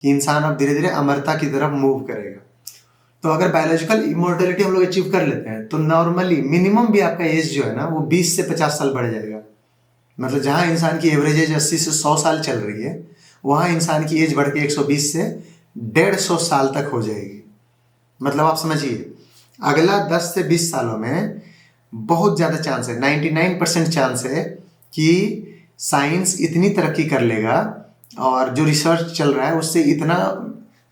कि इंसान अब धीरे धीरे अमरता की तरफ मूव करेगा। तो अगर बायोलॉजिकल इमोर्टलिटी हम लोग अचीव कर लेते हैं तो नॉर्मली मिनिमम भी आपका एज जो है ना वो 20 से 50 साल बढ़ जाएगा। मतलब जहाँ इंसान की एवरेज एज 80 से 100 साल चल रही है, वहाँ इंसान की एज बढ़ के 120 से 150 साल तक हो जाएगी। मतलब आप समझिए, अगला 10 से 20 सालों में बहुत ज़्यादा चांस है, 99% चांस है कि साइंस इतनी तरक्की कर लेगा और जो रिसर्च चल रहा है उससे इतना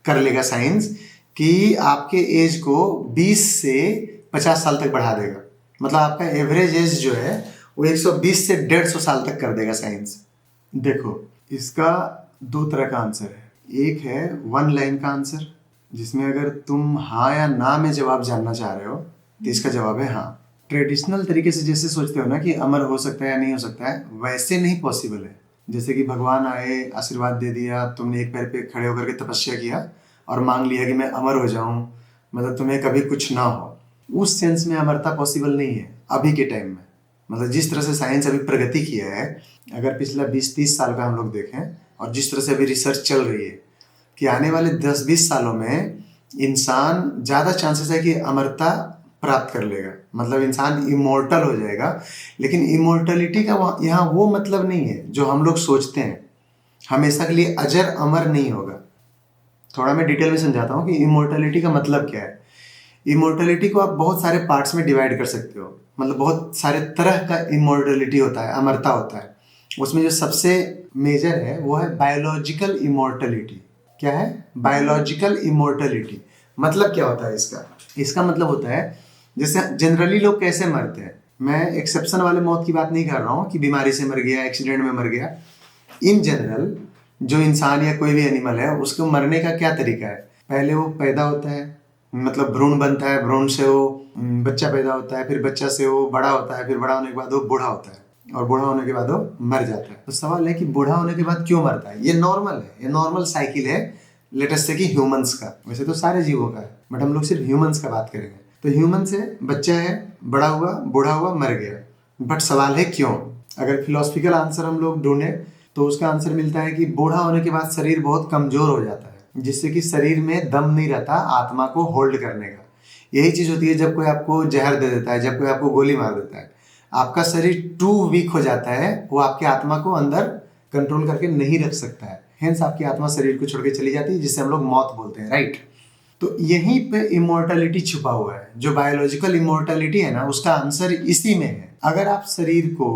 कर लेगा साइंस कि आपके एज को 20 से 50 साल तक बढ़ा देगा। मतलब आपका एवरेज एज जो है वो 120 से 150 साल तक कर देगा साइंस। देखो, इसका दो तरह का आंसर है। एक है वन लाइन का आंसर, जिसमें अगर तुम हाँ या ना में जवाब जानना चाह रहे हो तो इसका जवाब है हाँ। ट्रेडिशनल तरीके से जैसे सोचते हो ना कि अमर हो सकता है या नहीं हो सकता है, वैसे नहीं पॉसिबल है। जैसे कि भगवान आए, आशीर्वाद दे दिया, तुमने एक पैर पे खड़े होकर के तपस्या किया और मांग लिया कि मैं अमर हो जाऊं, मतलब तुम्हें कभी कुछ ना हो। उस सेंस में अमरता पॉसिबल नहीं है अभी के टाइम में। मतलब जिस तरह से साइंस अभी प्रगति किया है, अगर पिछला 20-30 साल का हम लोग देखें और जिस तरह से अभी रिसर्च चल रही है कि आने वाले 10-20 सालों में इंसान ज़्यादा चांसेस है कि अमरता प्राप्त कर लेगा, मतलब इंसान इमोर्टल हो जाएगा। लेकिन इमोर्टलिटी का यहाँ वो मतलब नहीं है जो हम लोग सोचते हैं, हमेशा के लिए अजर अमर नहीं होगा। थोड़ा मैं डिटेल में समझाता हूँ कि इमोर्टलिटी का मतलब क्या है। इमोर्टलिटी को आप बहुत सारे पार्ट्स में डिवाइड कर सकते हो, मतलब बहुत सारे तरह का इमोर्टलिटी होता है, अमरता होता है। उसमें जो सबसे मेजर है वो है बायोलॉजिकल इमोर्टलिटी। क्या है? Biological immortality. मतलब क्या होता है इसका? इसका मतलब होता है जैसे जनरली लोग कैसे मरते हैं। मैं एक्सेप्शन वाले मौत की बात नहीं कर रहा हूँ कि बीमारी से मर गया, एक्सीडेंट में मर गया। इन जनरल जो इंसान या कोई भी एनिमल है उसको मरने का क्या तरीका है? पहले वो पैदा होता है, मतलब भ्रूण बनता है, भ्रूण से वो बच्चा पैदा होता है, फिर बच्चा से वो बड़ा होता है, फिर बड़ा होने के बाद वो बूढ़ा होता है और बूढ़ा होने के बाद वो मर जाता है। तो सवाल है कि बूढ़ा होने के बाद क्यों मरता है? ये नॉर्मल है, ये नॉर्मल साइकिल है। लेट अस से कि ह्यूमंस का, वैसे तो सारे जीवों का है, बट हम लोग सिर्फ ह्यूमंस का बात करेंगे। तो ह्यूमन से बच्चा है, बड़ा हुआ, बूढ़ा हुआ, मर गया। बट सवाल है क्यों? अगर फिलोसफिकल आंसर हम लोग ढूंढे तो उसका आंसर मिलता है कि बूढ़ा होने के बाद शरीर बहुत कमजोर हो जाता है, जिससे कि शरीर में दम नहीं रहता आत्मा को होल्ड करने का। यही चीज होती है जब कोई आपको जहर दे देता है, जब कोई आपको गोली मार देता है, आपका शरीर टू वीक हो जाता है, वो आपकी आत्मा को अंदर कंट्रोल करके नहीं रख सकता है। हेंस आपकी आत्मा शरीर को छोड़ के चली जाती है, जिसे हम लोग मौत बोलते हैं, राइट। तो यहीं पे इमोर्टलिटी छुपा हुआ है। जो बायोलॉजिकल इमोर्टलिटी है ना, उसका आंसर इसी में है। अगर आप शरीर को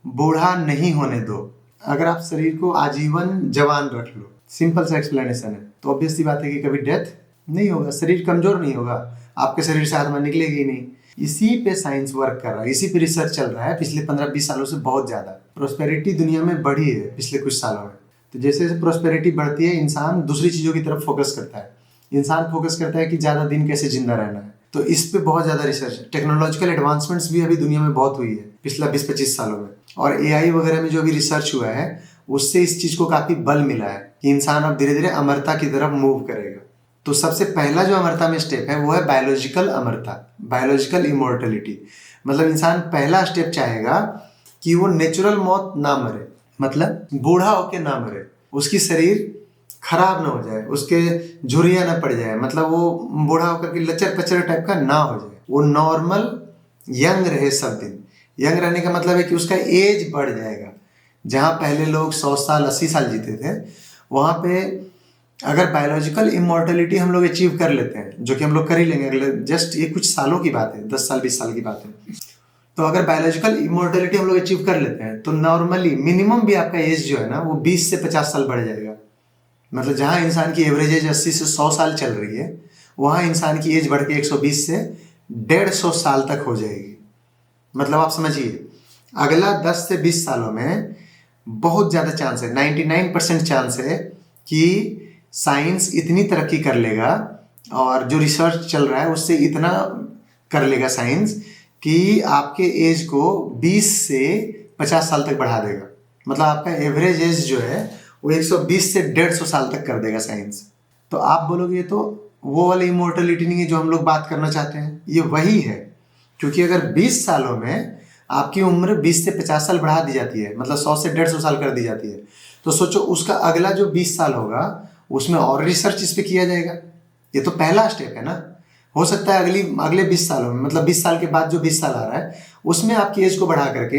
बूढ़ा नहीं होने दो, अगर आप शरीर को आजीवन जवान रख लो, सिंपल सा एक्सप्लेनेशन है, तो ऑब्वियस सी बात है कि कभी डेथ नहीं होगा, शरीर कमजोर नहीं होगा, आपके शरीर से आत्मा निकलेगी नहीं। इसी पे साइंस वर्क कर रहा है, इसी पे रिसर्च चल रहा है पिछले 15-20 सालों से। बहुत ज्यादा प्रोस्पेरिटी दुनिया में बढ़ी है पिछले कुछ सालों में। तो जैसे जैसे प्रोस्पेरिटी बढ़ती है, इंसान दूसरी चीजों की तरफ फोकस करता है। इंसान फोकस करता है कि ज्यादा दिन कैसे जिंदा रहना है, तो इस पे बहुत ज्यादा रिसर्च है। टेक्नोलॉजिकल एडवांसमेंट्स भी अभी दुनिया में बहुत हुई है पिछला 20-25 सालों में। और एआई वगैरह में जो भी रिसर्च हुआ है उससे इस चीज को काफी बल मिला है कि इंसान अब धीरे धीरे अमरता की तरफ मूव करेगा। तो सबसे पहला जो अमरता में स्टेप है वो है बायोलॉजिकल अमरता, बायोलॉजिकल इमोर्टलिटी। मतलब इंसान पहला स्टेप चाहेगा कि वो नेचुरल मौत ना मरे, मतलब बूढ़ा होके ना मरे, उसकी शरीर खराब ना हो जाए, उसके झुर्रियां ना पड़ जाए, मतलब वो बूढ़ा होकर के लचर पचर टाइप का ना हो जाए, वो नॉर्मल यंग रहे सब दिन। यंग रहने का मतलब है कि उसका एज बढ़ जाएगा। जहाँ पहले लोग 100 साल 80 साल जीते थे, वहाँ पे अगर बायोलॉजिकल इमोर्टलिटी हम लोग अचीव कर लेते हैं, जो कि हम लोग कर ही लेंगे अगले, जस्ट ये कुछ सालों की बात है, 10 साल 20 साल की बात है। तो अगर बायोलॉजिकल इमोर्टलिटी हम लोग अचीव कर लेते हैं तो नॉर्मली मिनिमम भी आपका एज जो है ना वो 20 से 50 साल बढ़ जाएगा। मतलब जहाँ इंसान की एवरेज एज 80 से 100 साल चल रही है, वहाँ इंसान की एज बढ़ के 120 से 150 साल तक हो जाएगी। मतलब आप समझिए, अगला 10 से 20 सालों में बहुत ज़्यादा चांस है, 99% चांस है कि साइंस इतनी तरक्की कर लेगा और जो रिसर्च चल रहा है उससे इतना कर लेगा साइंस कि आपके एज को 20 से 50 साल तक बढ़ा देगा। मतलब आपका एवरेज एज जो है वो 120 से 150 साल तक कर देगा साइंस। तो आप बोलोगे ये तो वो वाली इमोर्टलिटी नहीं है जो हम लोग बात करना चाहते हैं। ये वही है, क्योंकि अगर 20 सालों में आपकी उम्र 20 से 50 साल बढ़ा दी जाती है, मतलब 100 से 150 साल कर दी जाती है, तो सोचो उसका अगला जो 20 साल होगा उसमें और रिसर्च इस पे किया जाएगा। ये तो पहला स्टेप है ना। हो सकता है अगले 20 सालों में, मतलब 20 साल के बाद जो 20 साल आ रहा है उसमें आपकी एज को बढ़ा करके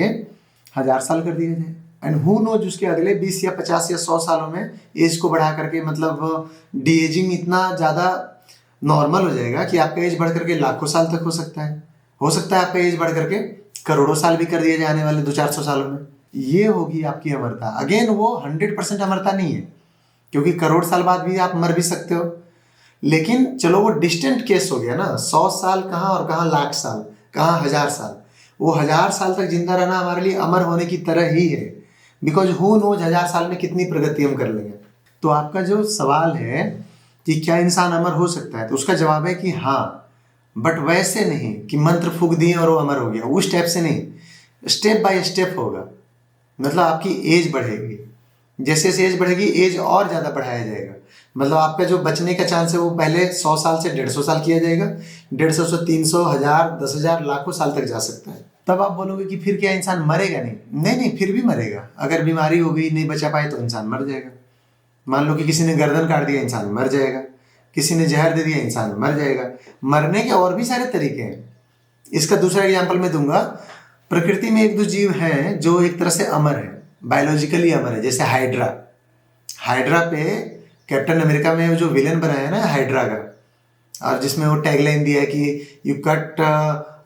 1000 साल कर दिया जाए। एंड हु नोज उसके अगले 20 या 50 या 100 सालों में एज को बढ़ा करके, मतलब डी एजिंग इतना ज़्यादा नॉर्मल हो जाएगा कि आपका एज बढ़ करके लाखों साल तक हो सकता है। हो सकता है आपका एज बढ़ करके करोड़ों साल भी कर दिया जाने वाले 200-400 सालों में। ये होगी आपकी अमरता। अगेन वो 100% अमरता नहीं है, क्योंकि करोड़ साल बाद भी आप मर भी सकते हो। लेकिन चलो वो डिस्टेंट केस हो गया ना, 100 साल कहाँ और कहाँ लाख साल, कहाँ 1000 साल। वो 1000 साल तक जिंदा रहना हमारे लिए अमर होने की तरह ही है, बिकॉज हु नोज 1000 साल में कितनी प्रगति हम कर लेंगे। तो आपका जो सवाल है कि क्या इंसान अमर हो सकता है, तो उसका जवाब है कि हाँ, बट वैसे नहीं कि मंत्र फूक दिए और वो अमर हो गया, उस टाइप से नहीं। स्टेप बाय स्टेप होगा। मतलब आपकी एज बढ़ेगी, जैसे जैसे एज बढ़ेगी एज और ज़्यादा बढ़ाया जाएगा। मतलब आपका जो बचने का चांस है वो पहले 100 साल से 150 साल किया जाएगा, 150 से 300, 1000, 10,000, लाखों साल तक जा सकता है। तब आप बोलोगे कि फिर क्या इंसान मरेगा नहीं? नहीं नहीं, फिर भी मरेगा। अगर बीमारी हो गई, नहीं बचा पाए, तो इंसान मर जाएगा। मान लो कि किसी ने गर्दन काट दिया, इंसान मर जाएगा। किसी ने जहर दे दिया, इंसान मर जाएगा। मरने के और भी सारे तरीके हैं। इसका दूसरा एग्जाम्पल मैं दूंगा। प्रकृति में एक दो जीव हैं जो एक तरह से अमर है, बायोलॉजिकली अमर है, जैसे हाइड्रा। हाइड्रा पे कैप्टन अमेरिका में जो विलेन बनाया है ना हाइड्रा का, और जिसमें वो टैगलाइन दिया है कि you cut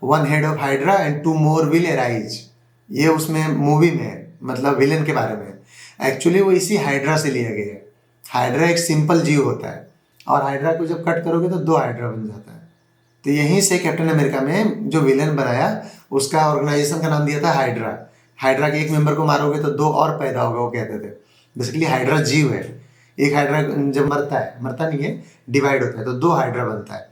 one head of hydra and 2 more will arise. ये उसमें मूवी में है, मतलब विलेन के बारे में। एक्चुअली वो इसी हाइड्रा से लिया गया है। हाइड्रा एक सिंपल जीव होता है, और हाइड्रा को जब कट करोगे तो 2 हाइड्रा बन जाता है। तो यहीं से कैप्टन अमेरिका में जो विलेन बनाया, उसका ऑर्गेनाइजेशन का नाम दिया था हाइड्रा। हाइड्रा के एक मेंबर को मारोगे तो 2 और पैदा होगा, वो कहते थे। बेसिकली हाइड्रा जीव है। एक हाइड्रा जब मरता है, मरता नहीं है, डिवाइड होता है, तो 2 हाइड्रा बनता है।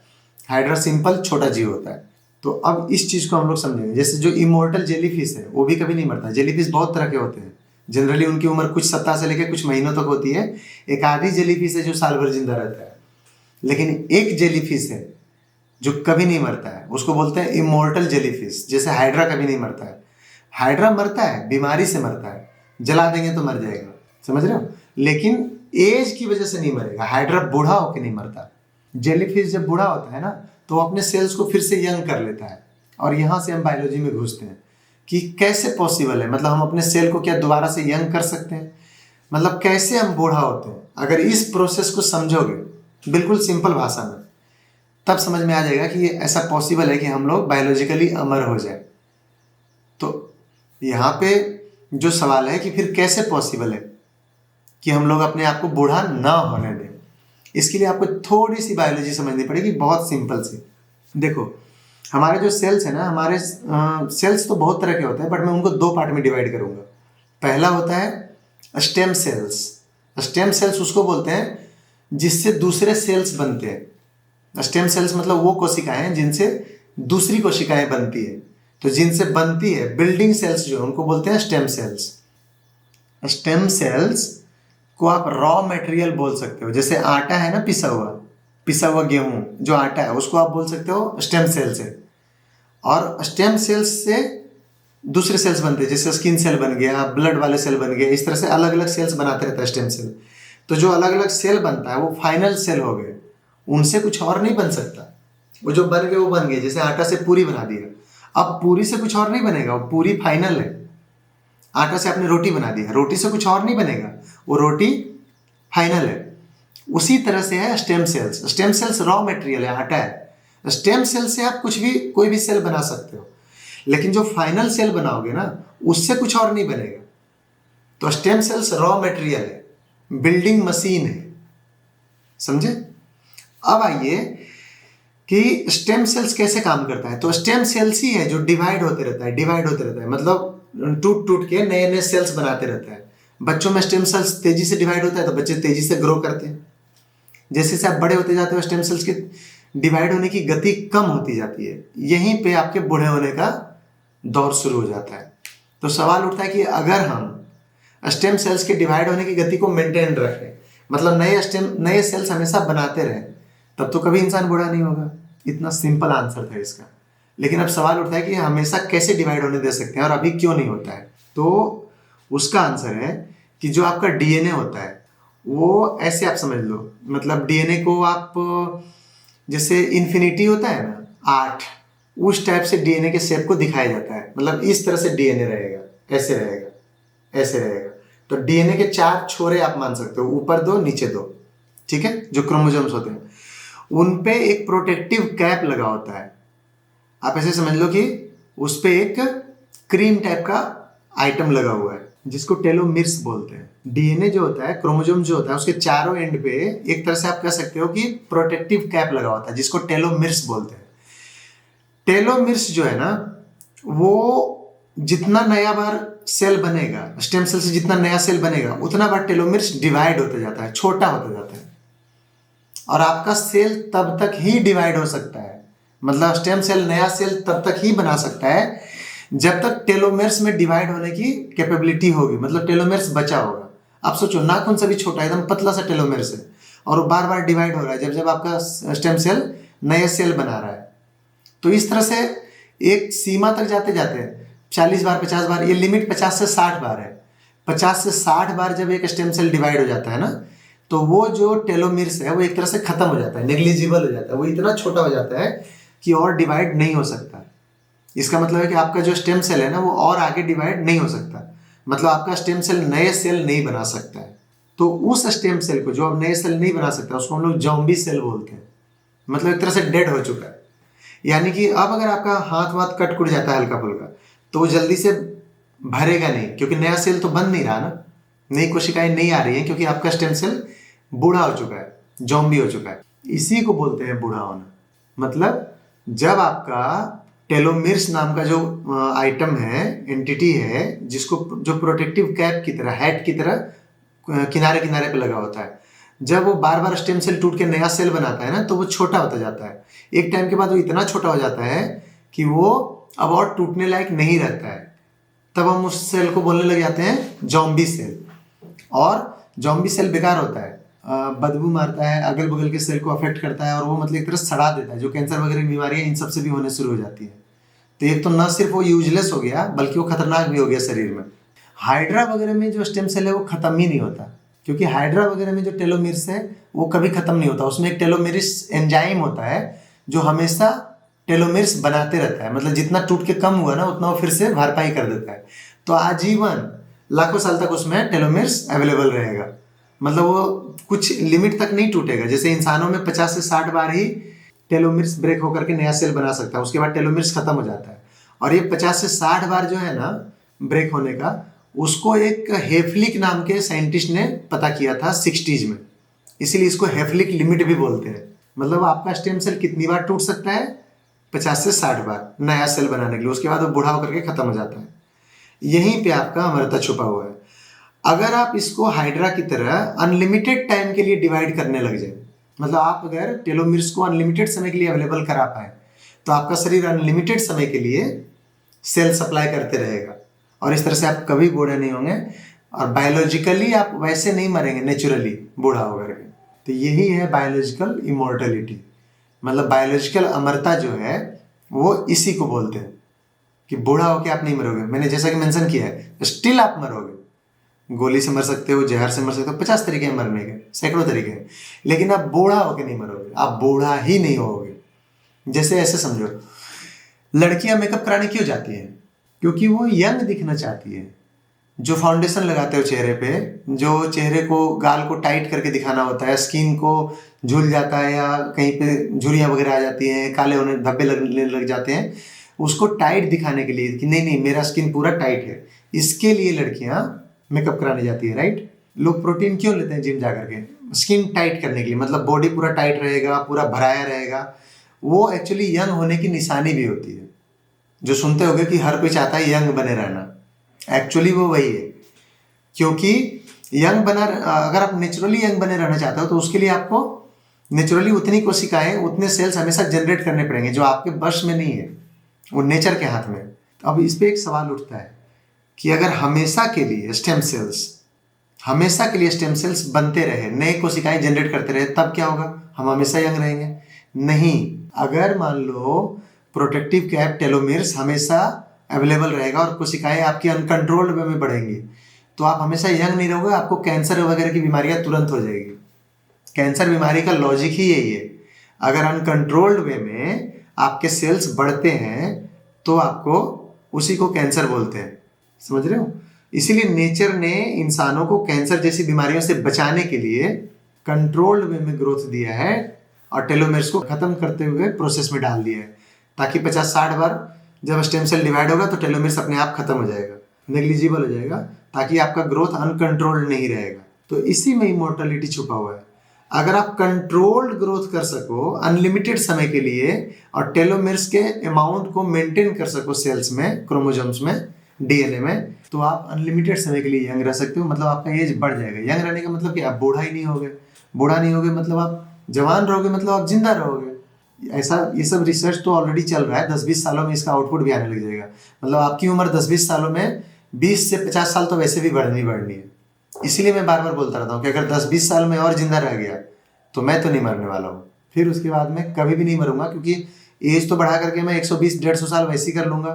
हाइड्रा सिंपल छोटा जीव होता है। तो अब इस चीज़ को हम लोग समझेंगे। जैसे जो इमोर्टल जेलीफिश है वो भी कभी नहीं मरता। जेलीफिश बहुत तरह के होते हैं। जनरली उनकी उम्र कुछ सप्ताह से लेकर कुछ महीनों तक होती है। एक आधी जेलीफिश है जो साल भर जिंदा रहता है। लेकिन एक जेलीफिश है जो कभी नहीं मरता है, उसको बोलते हैं इमोर्टल जेलीफिश। जैसे हाइड्रा कभी नहीं मरता है। हाइड्रा मरता है, बीमारी से मरता है, जला देंगे तो मर जाएगा, समझ रहे हो। लेकिन एज की वजह से नहीं मरेगा। हाइड्रा बूढ़ा होकर नहीं मरता। जेलीफिश जब बूढ़ा होता है ना, तो वो अपने सेल्स को फिर से यंग कर लेता है। और यहाँ से हम बायोलॉजी में घुसते हैं कि कैसे पॉसिबल है, मतलब हम अपने सेल को क्या दोबारा से यंग कर सकते हैं, मतलब कैसे हम बूढ़ा होते हैं। अगर इस प्रोसेस को समझोगे बिल्कुल सिंपल भाषा में, तब समझ में आ जाएगा कि ये ऐसा पॉसिबल है कि हम लोग बायोलॉजिकली अमर हो जाए। तो यहाँ पे जो सवाल है कि फिर कैसे पॉसिबल है कि हम लोग अपने आप को बूढ़ा ना होने दें, इसके लिए आपको थोड़ी सी बायोलॉजी समझनी पड़ेगी, बहुत सिंपल सी। देखो, हमारे जो सेल्स है ना, हमारे सेल्स तो बहुत तरह के होते हैं, बट मैं उनको 2 पार्ट में डिवाइड करूंगा। पहला होता है स्टेम सेल्स। स्टेम सेल्स उसको बोलते हैं जिससे दूसरे सेल्स बनते हैं। स्टेम सेल्स मतलब वो कोशिकाएं हैं जिनसे दूसरी कोशिकाएं बनती है। तो जिनसे बनती है बिल्डिंग सेल्स जो उनको बोलते हैं स्टेम सेल्स। स्टेम सेल्स को आप रॉ मटेरियल बोल सकते हो। जैसे आटा है ना, पिसा हुआ गेहूं जो आटा है, उसको आप बोल सकते हो स्टेम सेल से। और स्टेम सेल्स से दूसरे सेल्स बनते हैं, जैसे स्किन सेल बन गया, ब्लड वाले सेल बन गए। इस तरह से अलग अलग सेल्स बनाते रहता है स्टेम सेल। तो जो अलग अलग सेल बनता है वो फाइनल सेल हो गए, उनसे कुछ और नहीं बन सकता। वो जो बन गए वो बन गए। जैसे आटा से पूरी बना दिया, अब पूरी से कुछ और नहीं बनेगा, वो पूरी फाइनल है। आटा से आपने रोटी बना दिया, रोटी से कुछ और नहीं बनेगा, वो रोटी फाइनल है। उसी तरह से है stem cells. Stem cells raw material है, आटा है। स्टेम सेल से आप कुछ भी, कोई भी सेल बना सकते हो, लेकिन जो फाइनल सेल बनाओगे ना, उससे कुछ और नहीं बनेगा। तो स्टेम सेल्स रॉ मटेरियल है, बिल्डिंग मशीन है, समझे। अब आइए कि स्टेम सेल्स कैसे काम करता है। तो स्टेम सेल्स ही है जो डिवाइड होते रहता है, मतलब टूट टूट के नए नए सेल्स बनाते रहता है। बच्चों में स्टेम सेल्स तेजी से डिवाइड होता है तो बच्चे तेजी से ग्रो करते हैं। जैसे जैसे आप बड़े होते जाते हो, स्टेम सेल्स की डिवाइड होने की गति कम होती जाती है। यहीं पे आपके बूढ़े होने का दौर शुरू हो जाता है। तो सवाल उठता है कि अगर हम स्टेम सेल्स के डिवाइड होने की गति को मेंटेन रखें, मतलब नए सेल्स हमेशा बनाते रहें, तब तो कभी इंसान बूढ़ा नहीं होगा। इतना सिंपल आंसर था इसका। लेकिन अब सवाल उठता है कि हमेशा कैसे डिवाइड होने दे सकते हैं और अभी क्यों नहीं होता है। तो उसका आंसर है कि जो आपका डीएनए होता है वो ऐसे आप समझ लो, मतलब डीएनए को आप जैसे इन्फिनिटी होता है ना 8, उस टाइप से डीएनए के शेप को दिखाया जाता है। मतलब इस तरह से डीएनए रहेगा, ऐसे रहेगा, ऐसे रहेगा। तो डीएनए के 4 छोरे आप मान सकते हो, ऊपर 2 नीचे 2, ठीक है, जो क्रोमोसोम्स होते हैं उन पे एक प्रोटेक्टिव कैप लगा होता है। आप ऐसे समझ लो कि उस पे एक क्रीम टाइप का आइटम लगा हुआ है जिसको टेलोमिर्स बोलते हैं। डीएनए जो होता है, क्रोमोसोम जो होता है, उसके चारों एंड पे एक तरह से आप कह सकते हो कि प्रोटेक्टिव कैप लगा होता है जिसको टेलोमिर्स बोलते हैं। टेलोमिर्स जो है ना, वो जितना नया बार सेल बनेगा, स्टेम सेल से जितना नया सेल बनेगा उतना बार टेलोमिर्स डिवाइड होता जाता है, छोटा होता जाता है। और आपका सेल तब तक ही डिवाइड हो सकता है, मतलब स्टेम सेल नया सेल तब तक ही बना सकता है जब तक टेलोमेर्स में डिवाइड होने की कैपेबिलिटी होगी, मतलब टेलोमेर्स बचा होगा। आप सोचो, नाखून से भी छोटा एकदम पतला सा टेलोमेर्स है और वो बार बार डिवाइड हो रहा है जब जब आपका स्टेम सेल नया सेल बना रहा है। तो इस तरह से एक सीमा तक जाते जाते 40 बार 50 बार, ये लिमिट 50 से 60 बार है। 50 से 60 बार जब एक स्टेम सेल डिवाइड हो जाता है ना, तो वो जो टेलोमेर्स है वो एक तरह से खत्म हो जाता है, नेग्लिजिबल हो जाता है, वो इतना छोटा हो जाता है कि और डिवाइड नहीं हो सकता। इसका मतलब है कि आपका जो स्टेम सेल है ना, वो और आगे डिवाइड नहीं हो सकता, मतलब आपका स्टेम सेल नए सेल नहीं बना सकता है। तो उस स्टेम सेल को जो अब नए सेल नहीं बना सकता उसको हम लोग ज़ॉम्बी सेल बोलते हैं, मतलब एक तरह से डेड हो चुका है। यानी कि अब अगर आपका हाथ वाथ कट कुट जाता है हल्का फुल्का, तो वो जल्दी से भरेगा नहीं, क्योंकि नया सेल तो बन नहीं रहा ना, नई कोशिकाएं नहीं आ रही हैं, क्योंकि आपका स्टेम सेल बूढ़ा हो चुका है, जॉम्बी हो चुका है। इसी को बोलते हैं बूढ़ा होना। मतलब जब आपका टेलोमेर्स नाम का जो आइटम है, एंटिटी है, जिसको जो प्रोटेक्टिव कैप की तरह, हेड की तरह किनारे किनारे पे लगा होता है, जब वो बार बार स्टेम सेल टूट के नया सेल बनाता है ना, तो वो छोटा होता जाता है। एक टाइम के बाद वो इतना छोटा हो जाता है कि वो अब और टूटने लायक नहीं रहता है। तब हम उस सेल को बोलने लग जाते हैं जॉम्बी सेल। और जॉम्बी सेल बेकार होता है, बदबू मारता है, अगल बगल के सेल को अफेक्ट करता है, और वो मतलब एक तरह सड़ा देता है, जो कैंसर वगैरह की बीमारियां इन सबसे भी होने शुरू हो जाती है। तो एक तो न सिर्फ वो यूजलेस हो गया, बल्कि वो खतरनाक भी हो गया शरीर में। हाइड्रा वगैरह में जो स्टेम सेल है वो खत्म ही नहीं होता, क्योंकि हाइड्रा वगैरह में जो टेलोमेर्स है वो कभी खत्म नहीं होता। उसमें एक टेलोमेरिस एंजाइम होता है जो हमेशा टेलोमेर्स बनाते रहता है, मतलब जितना टूट के कम हुआ ना उतना वो फिर से भरपाई कर देता है। तो आजीवन लाखों साल तक उसमें टेलोमेर्स अवेलेबल रहेगा, मतलब वो कुछ लिमिट तक नहीं टूटेगा। जैसे इंसानों में 50 से 60 बार ही टेलोमेर्स ब्रेक होकर के नया सेल बना सकता है, उसके बाद टेलोमेर्स खत्म हो जाता है। और ये 50 से 60 बार जो है ना ब्रेक होने का, उसको एक हेफलिक नाम के साइंटिस्ट ने पता किया था 60s में, इसीलिए इसको हेफलिक लिमिट भी बोलते हैं। मतलब आपका स्टेम सेल कितनी बार टूट सकता है? 50 से 60 बार नया सेल बनाने के लिए, उसके बाद वो बूढ़ा होकर के खत्म हो जाता है। यहीं पे आपका अमरता छुपा हुआ है। अगर आप इसको हाइड्रा की तरह अनलिमिटेड टाइम के लिए डिवाइड करने लग जाए, मतलब आप अगर टेलोमेर्स को अनलिमिटेड समय के लिए अवेलेबल करा पाए, तो आपका शरीर अनलिमिटेड समय के लिए सेल सप्लाई करते रहेगा, और इस तरह से आप कभी बूढ़े नहीं होंगे, और बायोलॉजिकली आप वैसे नहीं मरेंगे नेचुरली बूढ़ा होकर के। तो यही है बायोलॉजिकल इमोर्टलिटी, मतलब बायोलॉजिकल अमरता जो है वो इसी को बोलते हैं कि बूढ़ा होकर आप नहीं मरोगे। मैंने जैसा कि मेंशन किया है, स्टिल आप मरोगे, गोली से मर सकते हो, जहर से मर सकते हो, 50 तरीके हैं मरने के, सैकड़ों तरीके हैं, लेकिन आप बूढ़ा होकर नहीं मरोगे, आप बूढ़ा ही नहीं होगे। जैसे ऐसे समझो, लड़कियां मेकअप कराने क्यों जाती हैं? क्योंकि वो यंग दिखना चाहती है। जो फाउंडेशन लगाते हो चेहरे पे, जो चेहरे को, गाल को टाइट करके दिखाना होता है, स्किन को झूल जाता है या कहीं पे झुर्रियाँ वगैरह आ जाती हैं, काले होने धब्बे लगने लग जाते हैं, उसको टाइट दिखाने के लिए कि नहीं नहीं मेरा स्किन पूरा टाइट है, इसके लिए लड़कियां मेकअप कराने जाती है, राइट। लोग प्रोटीन क्यों लेते हैं जिम जा करके? स्किन टाइट करने के लिए, मतलब बॉडी पूरा टाइट रहेगा, पूरा भराया रहेगा। वो एक्चुअली यंग होने की निशानी भी होती है। जो सुनते होगे कि हर कोई चाहता है यंग बने रहना, एक्चुअली वो वही है। क्योंकि यंग बना, अगर आप नेचुरली यंग बने रहना चाहते हो तो उसके लिए आपको नेचुरली उतनी कोशिकाएं, उतने सेल्स हमेशा जनरेट करने पड़ेंगे, जो आपके बस में नहीं है, वो नेचर के हाथ में। अब इस पे एक सवाल उठता है कि अगर हमेशा के लिए स्टेम सेल्स बनते रहे, नए कोशिकाएं जनरेट करते रहे, तब क्या होगा? हम हमेशा यंग रहेंगे? नहीं। अगर मान लो प्रोटेक्टिव कैप टेलोमेर्स हमेशा अवेलेबल रहेगा और कोशिकाएं आपकी अनकंट्रोल्ड वे में बढ़ेंगी, तो आप हमेशा यंग नहीं रहोगे, आपको कैंसर वगैरह की बीमारियां तुरंत हो जाएगी। कैंसर बीमारी का लॉजिक ही यही है। अगर अनकंट्रोल्ड वे में आपके सेल्स बढ़ते हैं तो आपको उसी को कैंसर बोलते हैं, समझ रहे हो। इसीलिए नेचर ने इंसानों को कैंसर जैसी बीमारियों से बचाने के लिए कंट्रोल्ड वे में ग्रोथ दिया है और टेलोमेर्स को खत्म करते हुए प्रोसेस में डाल दिया है, ताकि 50-60 बार जब स्टेम सेल डिवाइड होगा तो टेलोमेर्स अपने आप खत्म हो जाएगा, नेग्लिजिबल हो जाएगा, ताकि आपका ग्रोथ अनकंट्रोल्ड नहीं रहेगा। तो इसी में इमोर्टलिटी छुपा हुआ है। अगर आप कंट्रोल्ड ग्रोथ कर सको अनलिमिटेड समय के लिए और टेलोमेर्स के अमाउंट को मेंटेन कर सको सेल्स में, क्रोमोसोम्स में, डीएनए में, तो आप अनलिमिटेड समय के लिए यंग रह सकते हो। मतलब आपका एज बढ़ जाएगा। यंग रहने का मतलब कि आप बूढ़ा ही नहीं होगे, बूढ़ा नहीं होगे मतलब आप जवान रहोगे, मतलब आप जिंदा रहोगे। ऐसा ये सब रिसर्च तो ऑलरेडी चल रहा है। 10-20 सालों में इसका आउटपुट भी आने लग जाएगा। मतलब आपकी उम्र 10-20 सालों में 20 से 50 साल तो वैसे भी बढ़नी है। इसीलिए मैं बार बार बोलता रहता हूँ कि अगर 10-20 साल में और जिंदा रह गया तो मैं तो नहीं मरने वाला हूँ। फिर उसके बाद में कभी भी नहीं मरूंगा, क्योंकि एज तो बढ़ा करके मैं 120-150 साल वैसे ही कर लूंगा।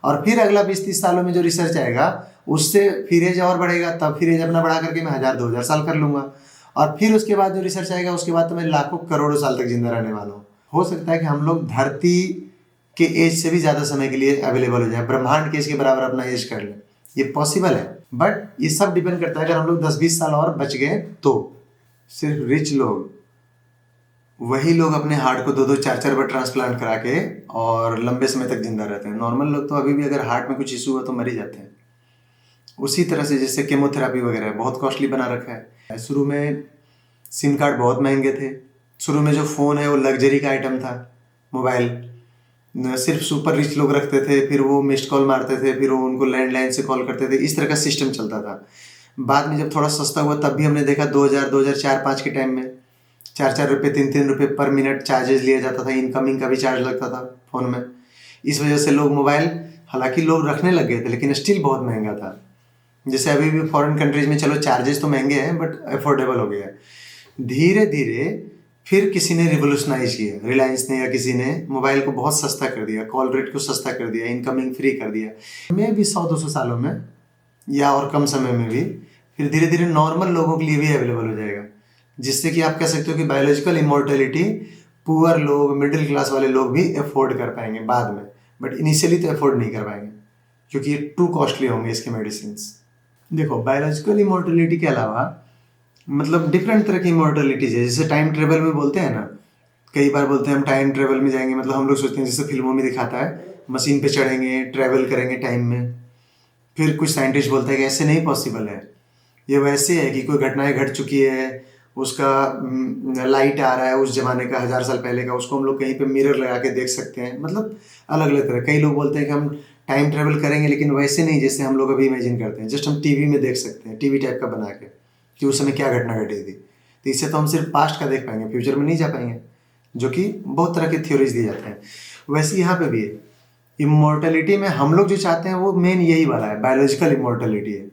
और फिर अगला 20-30 सालों में जो रिसर्च आएगा उससे फिर एज और बढ़ेगा, तब फिर एज अपना बढ़ा करके मैं 1000-2000 साल कर लूंगा। और फिर उसके बाद जो रिसर्च आएगा उसके बाद तो मैं लाखों करोड़ों साल तक जिंदा रहने वाला हूँ। हो सकता है कि हम लोग धरती के एज से भी ज़्यादा समय के लिए अवेलेबल हो जाए, ब्रह्मांड के एज के बराबर अपना एज कर ले, ये पॉसिबल है। बट ये सब डिपेंड करता है, अगर हम लोग 10-20 साल और बच गए तो। सिर्फ रिच लोग, वही लोग अपने हार्ट को 2-2, 4-4 बार ट्रांसप्लांट करा के और लंबे समय तक जिंदा रहते हैं। नॉर्मल लोग तो अभी भी अगर हार्ट में कुछ इशू हुआ तो मर ही जाते हैं। उसी तरह से जैसे केमोथेरापी वगैरह बहुत कॉस्टली बना रखा है। शुरू में सिम कार्ड बहुत महंगे थे। शुरू में जो फ़ोन है वो लग्जरी का आइटम था। मोबाइल सिर्फ सुपर रिच लोग रखते थे, फिर वो मिस्ड कॉल मारते थे, फिर वो उनको लैंडलाइन से कॉल करते थे। इस तरह का सिस्टम चलता था। बाद में जब थोड़ा सस्ता हुआ तब भी हमने देखा 2000-2004-5 के टाइम में 4-4 रुपये, 3-3 रुपये पर मिनट चार्जेस लिया जाता था। इनकमिंग का भी चार्ज लगता था फ़ोन में। इस वजह से लोग मोबाइल, हालांकि लोग रखने लग गए थे, लेकिन स्टिल बहुत महंगा था। जैसे अभी भी फॉरेन कंट्रीज में चलो चार्जेस तो महंगे हैं बट अफोर्डेबल हो गया है। धीरे धीरे फिर किसी ने रिवोल्यूशनाइज किया, रिलायंस ने या किसी ने मोबाइल को बहुत सस्ता कर दिया, कॉल रेट को सस्ता कर दिया, इनकमिंग फ्री कर दिया। मैं भी 100-200 सालों में या और कम समय में भी फिर धीरे धीरे नॉर्मल लोगों के लिए भी अवेलेबल हो जाएगा, जिससे कि आप कह सकते हो कि बायोलॉजिकल इमोर्टेलिटी पुअर लोग, मिडिल क्लास वाले लोग भी अफोर्ड कर पाएंगे बाद में। बट इनिशियली तो अफोर्ड नहीं कर पाएंगे, क्योंकि ये टू कॉस्टली होंगे इसके मेडिसिन। देखो, बायोलॉजिकल इमोर्टेलिटी के अलावा मतलब डिफरेंट तरह की इमोर्टेलिटीज है। जैसे टाइम ट्रेवल में बोलते हैं ना, कई बार बोलते हैं हम टाइम ट्रेवल में जाएंगे। मतलब हम लोग सोचते हैं जैसे फिल्मों में दिखाता है, मशीन पे चढ़ेंगे, ट्रैवल करेंगे टाइम में। फिर कुछ साइंटिस्ट बोलते हैं कि ऐसे नहीं पॉसिबल है, ये वैसे है कि कोई घटनाएं घट चुकी है, उसका लाइट आ रहा है उस जमाने का 1000 साल पहले का, उसको हम लोग कहीं पे मिरर लगा के देख सकते हैं। मतलब अलग अलग तरह। कई लोग बोलते हैं कि हम टाइम ट्रेवल करेंगे लेकिन वैसे नहीं जैसे हम लोग अभी इमेजिन करते हैं, जस्ट हम टीवी में देख सकते हैं, टीवी टाइप का बना के कि उस समय क्या घटना घटी थी। तो इससे तो हम सिर्फ पास्ट का देख पाएंगे, फ्यूचर में नहीं जा पाएंगे, जो कि बहुत तरह के थ्योरीज दिए जाते हैं। वैसे यहाँ पे भी है, इमोर्टलिटी में हम लोग जो चाहते हैं वो मेन यही वाला है, बायोलॉजिकल इमोर्टलिटी है।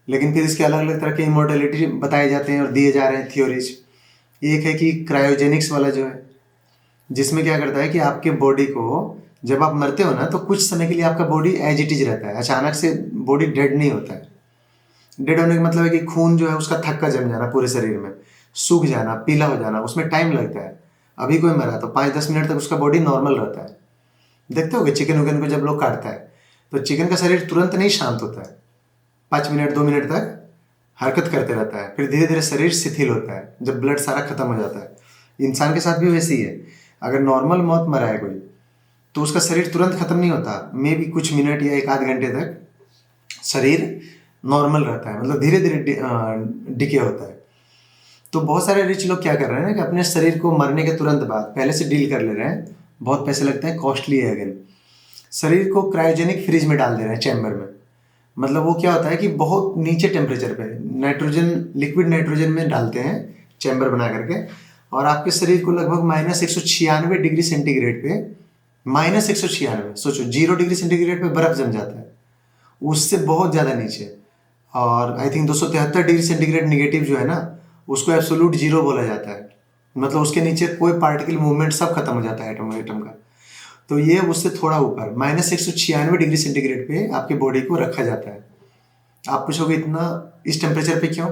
लेकिन फिर इसके अलग अलग तरह के इमोर्टलिटी बताए जाते हैं और दिए जा रहे हैं थ्योरीज। एक है कि क्रायोजेनिक्स वाला जो है, जिसमें क्या करता है कि आपके बॉडी को जब आप मरते हो ना तो कुछ समय के लिए आपका बॉडी एज इट इज रहता है, अचानक से बॉडी डेड नहीं होता है। डेड होने का मतलब है कि खून जो है उसका थक्का जम जाना पूरे शरीर में, सूख जाना, पीला हो जाना, उसमें टाइम लगता है। अभी कोई मरा तो 5-10 मिनट तक उसका बॉडी नॉर्मल रहता है। देखते हो कि चिकन उकन को जब लोग काटता है तो चिकन का शरीर तुरंत नहीं शांत होता है, 5 मिनट 2 मिनट तक हरकत करते रहता है, फिर धीरे धीरे शरीर शिथिल होता है जब ब्लड सारा खत्म हो जाता है। इंसान के साथ भी वैसे ही है। अगर नॉर्मल मौत मरा है कोई तो उसका शरीर तुरंत खत्म नहीं होता, मे भी कुछ मिनट या 1 आध घंटे तक शरीर नॉर्मल रहता है, मतलब धीरे धीरे डिके होता है। तो बहुत सारे रिच लोग क्या कर रहे हैं ना कि अपने शरीर को मरने के तुरंत बाद पहले से डील कर ले रहे हैं, बहुत पैसे लगते हैं, कॉस्टली है। अगेन शरीर को क्रायोजेनिक फ्रिज में डाल दे रहे हैं, चैम्बर में। मतलब वो क्या होता है कि बहुत नीचे टेम्परेचर पे नाइट्रोजन, लिक्विड नाइट्रोजन में डालते हैं चैम्बर बना करके, और आपके शरीर को लगभग -196 डिग्री सेंटीग्रेड पे, -196, सोचो 0 डिग्री सेंटीग्रेड पे बर्फ जम जाता है, उससे बहुत ज़्यादा नीचे। और I think 273 degree centigrade negative जो है ना, उसको एब्सोल्यूट जीरो बोला जाता है। मतलब उसके नीचे कोई पार्टिकल मूवमेंट सब खत्म हो जाता है एटम का। तो ये उससे थोड़ा ऊपर -196 डिग्री सेंटीग्रेड पे आपके बॉडी को रखा जाता है। आप पूछोगे इतना इस टेम्परेचर पे क्यों?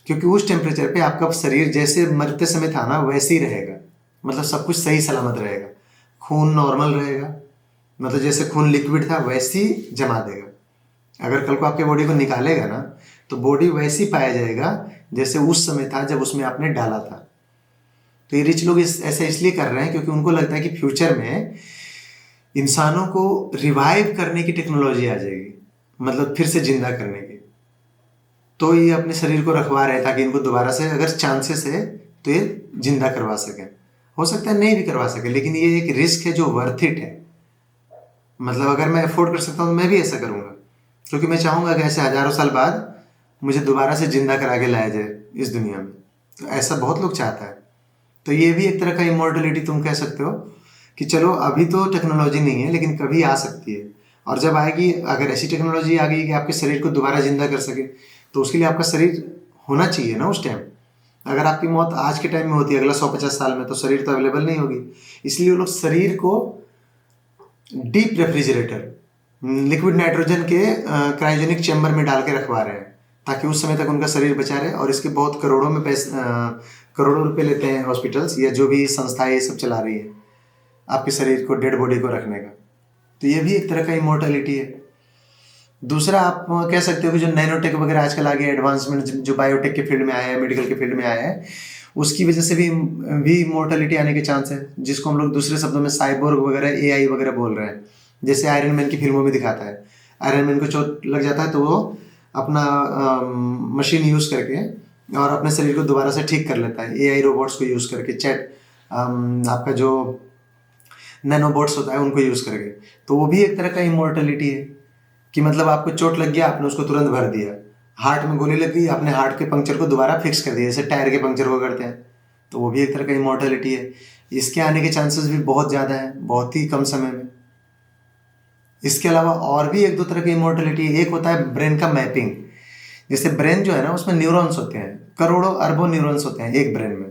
क्योंकि उस टेम्परेचर पे आपका शरीर जैसे मरते समय था ना वैसे ही रहेगा, मतलब सब कुछ सही सलामत रहेगा, खून नॉर्मल रहेगा, मतलब जैसे खून लिक्विड था वैसे ही जमा देगा। अगर कल को आपके बॉडी को निकालेगा ना तो बॉडी वैसी पाया जाएगा जैसे उस समय था जब उसमें आपने डाला था। तो ये रिच लोग ऐसा इसलिए कर रहे हैं क्योंकि उनको लगता है कि फ्यूचर में इंसानों को रिवाइव करने की टेक्नोलॉजी आ जाएगी, मतलब फिर से जिंदा करने की। तो ये अपने शरीर को रखवा रहे हैं ताकि इनको दोबारा से अगर चांसेस है तो ये जिंदा करवा सकें। हो सकता है नहीं भी करवा सके, लेकिन ये एक रिस्क है जो वर्थ इट है। मतलब अगर मैं अफोर्ड कर सकता हूँ तो मैं भी ऐसा करूँगा, क्योंकि मैं चाहूँगा कि ऐसे हजारों साल बाद मुझे दोबारा से जिंदा करा के लाया जाए इस दुनिया में। तो ऐसा बहुत लोग चाहता है। तो ये भी एक तरह का इमोर्टलिटी तुम कह सकते हो कि चलो अभी तो टेक्नोलॉजी नहीं है लेकिन कभी आ सकती है। और जब आएगी, अगर ऐसी टेक्नोलॉजी आ गई कि आपके शरीर को दोबारा जिंदा कर सके, तो उसके लिए आपका शरीर होना चाहिए ना उस टाइम। अगर आपकी मौत आज के टाइम में होती है अगला 150 साल में, तो शरीर तो अवेलेबल नहीं होगी। इसलिए वो लोग शरीर को डीप रेफ्रिजरेटर, लिक्विड नाइट्रोजन के क्रायोजेनिक चैम्बर में डाल के रखवा रहे हैं ताकि उस समय तक उनका शरीर बचा रहे। और इसके बहुत करोड़ों में पैसे, करोड़ों रुपए लेते हैं हॉस्पिटल्स या जो भी संस्थाएं ये सब चला रही है आपके शरीर को, डेड बॉडी को रखने का। तो ये भी एक तरह का इमोर्टलिटी है। दूसरा आप कह सकते हो कि जो नैनोटेक वगैरह आजकल आ गया, एडवांसमेंट जो बायोटेक के फील्ड में आया है, मेडिकल के फील्ड में आया है, उसकी वजह से भी इमोर्टलिटी आने के चांस है, जिसको हम लोग दूसरे शब्दों में साइबोर्ग वगैरह, एआई वगैरह बोल रहे हैं। जैसे आयरन मैन की फिल्मों में दिखाता है, आयरन मैन को चोट लग जाता है तो वो अपना मशीन यूज़ करके और अपने शरीर को दोबारा से ठीक कर लेता है, एआई रोबोट्स को यूज़ करके, आपका जो नैनोबोट्स होता है उनको यूज़ करके। तो वो भी एक तरह का इमोर्टलिटी है कि मतलब आपको चोट लग गया, आपने उसको तुरंत भर दिया, हार्ट में गोली लग गई, आपने हार्ट के पंक्चर को दोबारा फिक्स कर दिया, जैसे टायर के पंक्चर को करते हैं। तो वो भी एक तरह का इमोर्टलिटी है। इसके आने के चांसेस भी बहुत ज़्यादा हैं, बहुत ही कम समय में। इसके अलावा और भी एक दो तरह की इमोर्टलिटी। एक होता है ब्रेन का मैपिंग। जैसे ब्रेन जो है ना उसमें न्यूरॉन्स होते हैं, करोड़ों अरबों न्यूरॉन्स होते हैं एक ब्रेन में,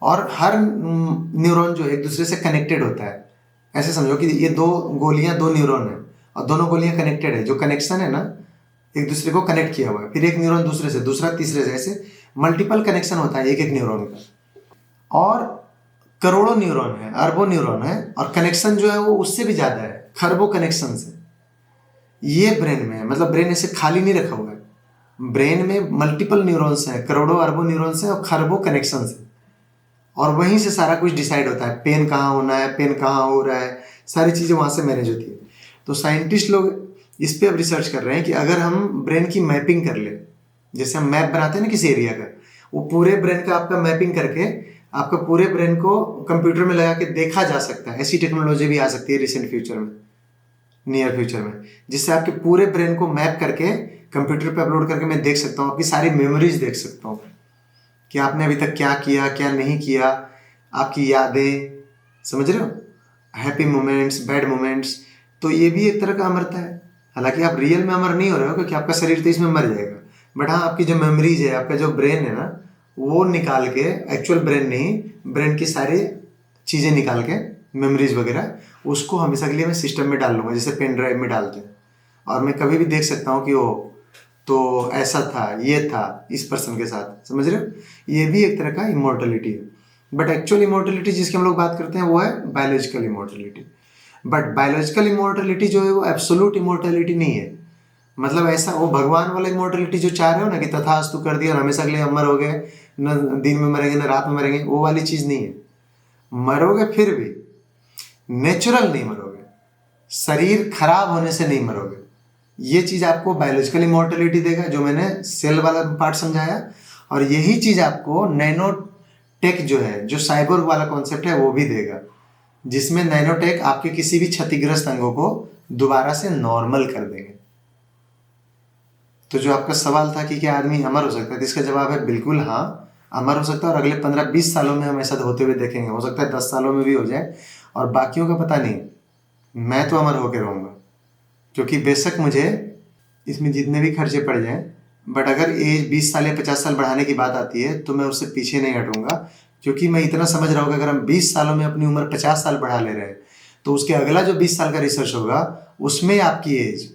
और हर न्यूरॉन जो एक दूसरे से कनेक्टेड होता है। ऐसे समझो कि ये दो गोलियां, दो न्यूरॉन है और दोनों गोलियां कनेक्टेड है। जो कनेक्शन है ना एक दूसरे को कनेक्ट किया हुआ है, फिर एक न्यूरॉन दूसरे से, दूसरा तीसरे से, ऐसे मल्टीपल कनेक्शन होता है एक एक न्यूरॉन का। और करोड़ों न्यूरॉन है, अरबों न्यूरॉन है, और कनेक्शन जो है वो उससे भी ज़्यादा है, खरबों कनेक्शन से। ये ब्रेन में है, मतलब ब्रेन ऐसे खाली नहीं रखा हुआ है। ब्रेन में मल्टीपल न्यूरॉन्स हैं, करोड़ों अरबों न्यूरॉन्स हैं और खरबों कनेक्शन है। और वहीं से सारा कुछ डिसाइड होता है, पेन कहाँ होना है, पेन कहाँ हो रहा है, सारी चीज़ें वहाँ से मैनेज होती है। तो साइंटिस्ट लोग इस पे अब रिसर्च कर रहे हैं कि अगर हम ब्रेन की मैपिंग कर ले, जैसे हम मैप बनाते हैं ना किसी एरिया का, वो पूरे ब्रेन का आपका मैपिंग करके आपका पूरे ब्रेन को कंप्यूटर में लगा के देखा जा सकता है। ऐसी टेक्नोलॉजी भी आ सकती है रिसेंट फ्यूचर में, नियर फ्यूचर में, जिससे आपके पूरे ब्रेन को मैप करके कंप्यूटर पे अपलोड करके मैं देख सकता हूँ, आपकी सारी मेमोरीज देख सकता हूँ कि आपने अभी तक क्या किया, क्या नहीं किया, आपकी यादें, समझ रहे हो, हैप्पी मोमेंट्स, बैड मोमेंट्स। तो ये भी एक तरह का अमरता है। हालांकि आप रियल में अमर नहीं हो रहे हो क्योंकि आपका शरीर तो इसमें मर जाएगा, बट हाँ आपकी जो मेमोरीज है, आपका जो ब्रेन है ना, वो निकाल के, एक्चुअल ब्रेन नहीं, ब्रेन की सारी चीज़ें निकाल के, मेमोरीज वगैरह, उसको हमेशा के लिए मैं सिस्टम में डाल लूँगा, जैसे पेन ड्राइव में डालते हैं। और मैं कभी भी देख सकता हूँ कि वो तो ऐसा था, ये था इस पर्सन के साथ, समझ रहे हो। ये भी एक तरह का इमोर्टलिटी है। बट एक्चुअल इमोर्टलिटी जिसकी हम लोग बात करते हैं वो है biological immortality. But biological immortality जो है वो एब्सोल्यूट इमोर्टलिटी नहीं है। मतलब ऐसा वो भगवान वाला इमोर्टलिटी जो चाह रहे हो ना कि तथास्तु कर दिया और हमेशा के लिए अमर हो गए, न दिन में मरेंगे न रात में मरेंगे, वो वाली चीज़ नहीं है। मरोगे फिर भी नेचुरल नहीं मरोगे, शरीर खराब होने से नहीं मरोगे। ये चीज़ आपको बायोलॉजिकल इमोर्टलिटी देगा, जो मैंने सेल वाला पार्ट समझाया। और यही चीज़ आपको नैनो टेक जो है, जो साइबोर्ग वाला कॉन्सेप्ट है, वो भी देगा, जिसमें नैनोटेक आपके किसी भी क्षतिग्रस्त अंगों को दोबारा से नॉर्मल कर देंगे। तो जो आपका सवाल था कि क्या आदमी अमर हो सकता है, तो इसका जवाब है बिल्कुल हाँ, अमर हो सकता है। और अगले 15-20 सालों में हम ऐसा होते हुए देखेंगे। हो सकता है 10 सालों में भी हो जाए, और बाकियों का पता नहीं। मैं तो अमर होकर रहूँगा, क्योंकि बेशक मुझे इसमें जितने भी खर्चे पड़ जाएं, बट अगर एज 20 साल या 50 साल बढ़ाने की बात आती है तो मैं उससे पीछे नहीं हटूंगा। क्योंकि मैं इतना समझ रहा हूँ कि अगर हम 20 सालों में अपनी उम्र 50 साल बढ़ा ले रहे हैं, तो उसके अगला जो 20 साल का रिसर्च होगा उसमें आपकी एज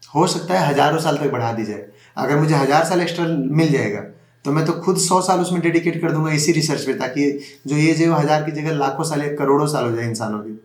हो सकता है हजारों साल तक बढ़ा दी जाए। अगर मुझे 1000 साल एक्स्ट्रा मिल जाएगा तो मैं तो खुद 100 साल उसमें डेडिकेट कर दूंगा इसी रिसर्च पे, ताकि जो एज है वो 1000 की जगह लाखों साल या करोड़ों साल हो जाए इंसानों की।